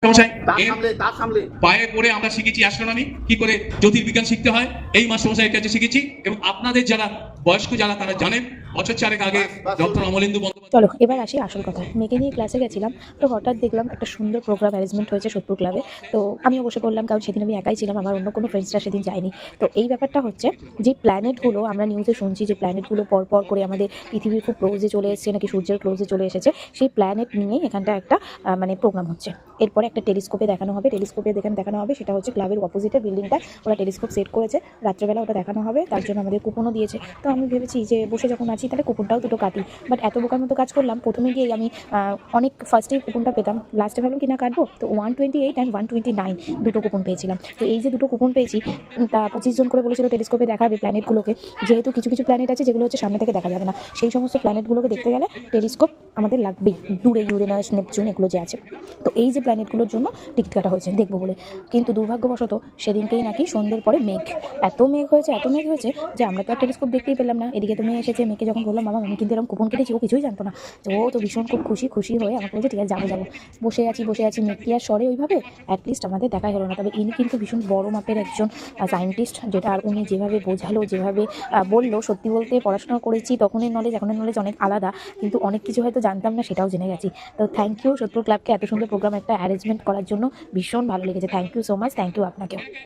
মশাই পায়ে পড়ে আমরা শিখেছি অ্যাস্ট্রোনমি, কি করে জ্যোতির্বিজ্ঞান শিখতে হয় এই মাস্টারমশাইয়ের কাছে শিখেছি। এবং আপনাদের যারা বয়স্ক যারা তারা জানেন, বছর 4 আগে ডক্টর অমলেন্দু বন্দ্যোপাধ্যায়। চলো এবার আসি আসল কথা। মেয়েকে নিয়ে ক্লাসে গেছিলাম, তো হঠাৎ দেখলাম একটা সুন্দর প্রোগ্রাম অ্যারেঞ্জমেন্ট হয়েছে সোদপুর ক্লাবে। তো আমিও বসে পড়লাম, কারণ সেদিন আমি একাই ছিলাম, আমার অন্য কোনো ফ্রেন্ডসরা সেদিন যায়নি। তো এই ব্যাপারটা হচ্ছে, যে প্ল্যানেটগুলো আমরা নিউজে শুনছি, যে প্ল্যানেটগুলো পরপর করে আমাদের পৃথিবীর খুব ক্লোজে চলে এসেছে, নাকি সূর্যের ক্লোজে চলে এসেছে, সেই প্ল্যানেট নিয়েই এখানটা একটা মানে প্রোগ্রাম হচ্ছে। এরপরে একটা টেলিস্কোপে দেখানো হবে, টেলিস্কোপে দেখানো হবে, সেটা হচ্ছে ক্লাবের অপোজিটের বিল্ডিংটা ওরা টেলিস্কোপ সেট করেছে, রাত্রেবেলা ওটা দেখানো হবে, তার জন্য আমাদের কুপনও দিয়েছে। তো আমি ভেবেছি যে বসে যখন আছি তাহলে কুপনটাও দুটো কাটি, বাট এত বোকার মতো কাজ করলাম। প্রথমে গিয়েই আমি অনেক ফার্স্টেই কুপনটা পেতাম, লাস্টে ভাবলাম কি না কাটবো, তো 128 অ্যান্ড 129 দুটো কুপন পেয়েছিলাম। তো এই যে দুটো কুপন পেয়েছি, তা 25 জন করে বলেছিল টেলিস্কোপে দেখাবে প্ল্যানেটগুলোকে। যেহেতু কিছু কিছু প্ল্যানেট আছে যেগুলো হচ্ছে সামনে থেকে দেখা যাবে না, সেই সমস্ত প্ল্যানেটগুলোকে দেখতে গেলে টেলিস্কোপ আমাদের লাগবেই, দূরে ইউরেনাস নেপচুন এগুলো যে আছে। তো এই যে প্ল্যানেটগুলোর জন্য টিকিট কাটা হয়েছে দেখবো বলে। কিন্তু দুর্ভাগ্যবশত সেদিনকেই নাকি সন্ধ্যের পরে মেঘ, এত মেঘ হয়েছে যে আমরা তো আর টেলিস্কোপ দেখতেই পেলাম না। এদিকে তো মেয়ে এসেছে, মেয়েকে যখন বললাম মামা আমি কিন্তু এরকম কুপন কেটেছি, ও কিছুই জানতো না। তো ও তো ভীষণ খুব খুশি হয়ে আমাকে বলছে ঠিক আছে যাবো। বসে আছি মেয়েকে আর সরে ওইভাবে অ্যাটলিস্ট আমাদের দেখাই হলো না। তবে ইনি কিন্তু ভীষণ বড় মাপের একজন সায়েন্টিস্ট, যেটা আর উনি যেভাবে বোঝালো, যেভাবে বললো, সত্যি বলতে পড়াশোনা করেছি তখনের নলেজ অনেক আলাদা, কিন্তু অনেক কিছু হয়তো জানতাম না, সেটাও জেনে গেছি। তো থ্যাংক ইউ সোদপুর ক্লাবকে এত সুন্দর প্রোগ্রাম একটা অ্যারেঞ্জমেন্ট করার জন্য, ভীষণ ভালো লেগেছে। Thank you so much, thank you আপনাকেও।